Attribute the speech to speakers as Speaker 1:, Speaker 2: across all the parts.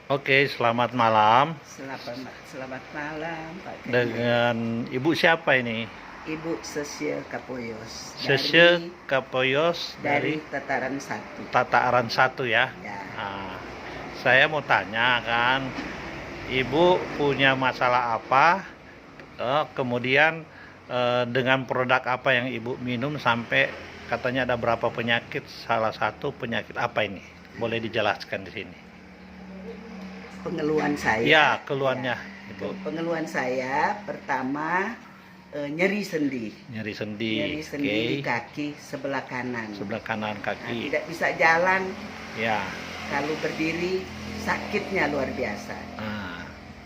Speaker 1: Oke, selamat malam.
Speaker 2: Selamat malam, Pak Ketua.
Speaker 1: Dengan Ibu siapa ini?
Speaker 2: Ibu Sesye Kapoyos
Speaker 1: Sesye Kapoyos
Speaker 2: dari
Speaker 1: dari
Speaker 2: Tataran 1.
Speaker 1: Tataran 1 ya.
Speaker 2: Ya.
Speaker 1: Nah, saya mau tanya kan, Ibu punya masalah apa? Kemudian dengan produk apa yang Ibu minum sampai katanya ada berapa penyakit? Salah satu penyakit apa ini? Boleh dijelaskan di sini?
Speaker 2: Pengeluhan saya.
Speaker 1: Ya, keluhannya,
Speaker 2: ya.
Speaker 1: Ibu.
Speaker 2: Pengeluhan saya pertama nyeri sendi.
Speaker 1: Nyeri sendi.
Speaker 2: Nyeri sendi
Speaker 1: Oke.
Speaker 2: di kaki sebelah kanan.
Speaker 1: Sebelah kanan
Speaker 2: Nah,
Speaker 1: kaki.
Speaker 2: tidak bisa jalan.
Speaker 1: Ya.
Speaker 2: Kalau berdiri sakitnya luar biasa.
Speaker 1: Nah,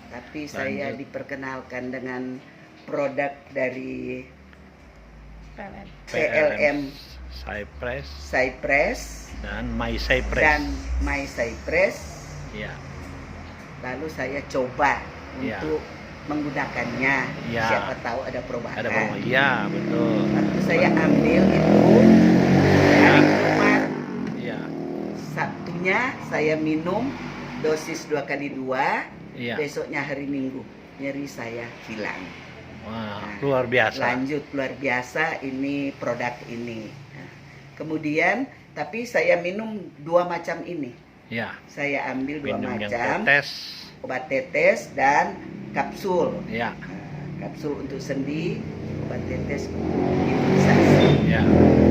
Speaker 2: Tapi saya
Speaker 1: lanjut.
Speaker 2: diperkenalkan dengan produk dari
Speaker 1: PLM
Speaker 2: PLM
Speaker 1: Cypress
Speaker 2: Cypress
Speaker 1: dan My Cypress.
Speaker 2: dan My Cypress.
Speaker 1: Ya.
Speaker 2: Lalu saya coba
Speaker 1: Ya.
Speaker 2: untuk menggunakannya.
Speaker 1: Ya.
Speaker 2: Siapa tahu ada perubahan.
Speaker 1: Ada promo. Ya, betul.
Speaker 2: Waktu saya ambil itu hari Jumat,
Speaker 1: Ya.
Speaker 2: Sabtunya saya minum dosis 2x2.
Speaker 1: Ya.
Speaker 2: Besoknya hari Minggu nyeri saya hilang.
Speaker 1: Wah,
Speaker 2: Nah,
Speaker 1: luar biasa.
Speaker 2: Lanjut luar biasa ini produk ini. Nah, kemudian tapi saya minum dua macam ini.
Speaker 1: Ya.
Speaker 2: Saya ambil dua
Speaker 1: Minum yang
Speaker 2: macam,
Speaker 1: tetes.
Speaker 2: obat tetes dan kapsul.
Speaker 1: Ya.
Speaker 2: Nah, kapsul untuk sendi, obat tetes untuk imunisasi.
Speaker 1: Ya.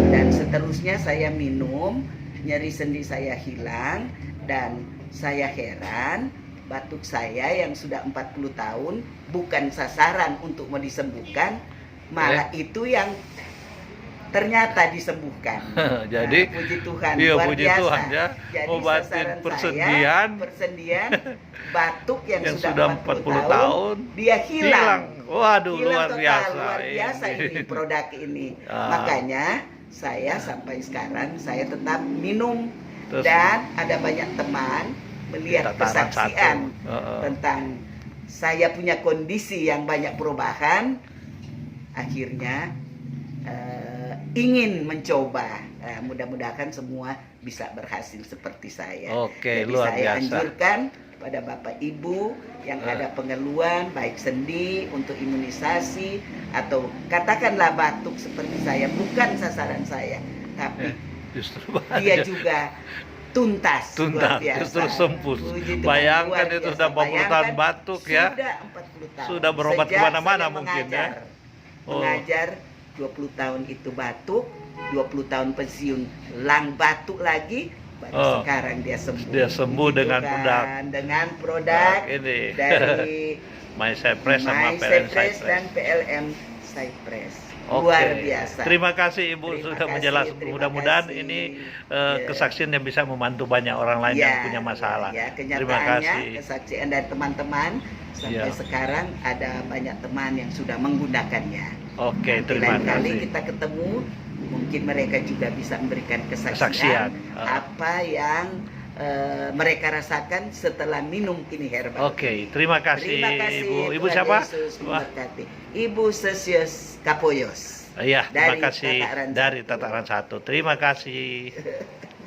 Speaker 2: Dan seterusnya saya minum, nyeri sendi saya hilang dan saya heran batuk saya yang sudah 40 tahun bukan sasaran untuk mau disembuhkan, malah itu yang ternyata disembuhkan.
Speaker 1: Jadi,
Speaker 2: nah, puji Tuhan,
Speaker 1: iya,
Speaker 2: luar
Speaker 1: puji
Speaker 2: biasa.
Speaker 1: Tuhan ya,
Speaker 2: Jadi
Speaker 1: obatin
Speaker 2: sasaran
Speaker 1: persendian.
Speaker 2: saya, persendian batuk yang sudah
Speaker 1: 40 tahun
Speaker 2: dia hilang.
Speaker 1: Waduh,
Speaker 2: Hilang
Speaker 1: luar
Speaker 2: total,
Speaker 1: biasa.
Speaker 2: luar biasa ini produk ini.
Speaker 1: Ah.
Speaker 2: Makanya saya sampai sekarang saya tetap minum.
Speaker 1: Terus,
Speaker 2: Dan ada banyak teman melihat
Speaker 1: Tataran
Speaker 2: kesaksian
Speaker 1: satu.
Speaker 2: tentang saya punya kondisi yang banyak perubahan, akhirnya ingin mencoba. Mudah-mudahan semua bisa berhasil seperti saya.
Speaker 1: Oke,
Speaker 2: Jadi
Speaker 1: luar
Speaker 2: saya
Speaker 1: biasa.
Speaker 2: anjurkan pada Bapak Ibu yang ada pengeluhan baik sendi untuk imunisasi atau katakanlah batuk seperti saya, bukan sasaran saya, tapi
Speaker 1: Justru
Speaker 2: dia
Speaker 1: banyak.
Speaker 2: juga tuntas, luar biasa.
Speaker 1: Justru sembuh.
Speaker 2: Puji Tuhan,
Speaker 1: Bayangkan
Speaker 2: luar
Speaker 1: itu
Speaker 2: biasa.
Speaker 1: sudah 40 tahun
Speaker 2: Bayangkan,
Speaker 1: batuk ya.
Speaker 2: Sudah 40 tahun.
Speaker 1: Sudah berobat
Speaker 2: Sejak
Speaker 1: kemana-mana
Speaker 2: saya
Speaker 1: mungkin ya. Oh.
Speaker 2: Mengajar 20 tahun itu batuk, 20 tahun pensiun lang batuk lagi, baru sekarang dia sembuh.
Speaker 1: Dia sembuh
Speaker 2: Puji
Speaker 1: dengan
Speaker 2: Tuhan,
Speaker 1: produk.
Speaker 2: dengan produk
Speaker 1: ini.
Speaker 2: dari
Speaker 1: My Cypress sama
Speaker 2: My
Speaker 1: PLM
Speaker 2: Cypress
Speaker 1: Cypress.
Speaker 2: dan PLM Cypress.
Speaker 1: Oke.
Speaker 2: Luar biasa.
Speaker 1: Terima kasih Ibu
Speaker 2: Terima
Speaker 1: sudah
Speaker 2: kasih,
Speaker 1: menjelaskan.
Speaker 2: terima
Speaker 1: Mudah-mudahan
Speaker 2: kasih.
Speaker 1: ini
Speaker 2: Ya.
Speaker 1: kesaksian yang bisa membantu banyak orang lain yang punya masalah.
Speaker 2: Ya,
Speaker 1: Terima
Speaker 2: kenyataannya
Speaker 1: kasih.
Speaker 2: kesaksian dari teman-teman sampai
Speaker 1: Ya.
Speaker 2: sekarang ada banyak teman yang sudah menggunakannya.
Speaker 1: Oke,
Speaker 2: Nanti
Speaker 1: terima
Speaker 2: lain kali
Speaker 1: kasih.
Speaker 2: kita ketemu, mungkin mereka juga bisa memberikan
Speaker 1: Kesaksian.
Speaker 2: kesaksian apa yang mereka rasakan setelah minum ini herbal.
Speaker 1: Oke, terima kasih,
Speaker 2: Terima kasih,
Speaker 1: Ibu. Ibu
Speaker 2: Tuhan
Speaker 1: siapa?
Speaker 2: Yesus
Speaker 1: Wah,
Speaker 2: memberkati. Ibu Sesye Kapoyos.
Speaker 1: iya, terima
Speaker 2: Dari
Speaker 1: kasih
Speaker 2: Tataran
Speaker 1: dari
Speaker 2: Satu.
Speaker 1: Tataran 1. Terima kasih.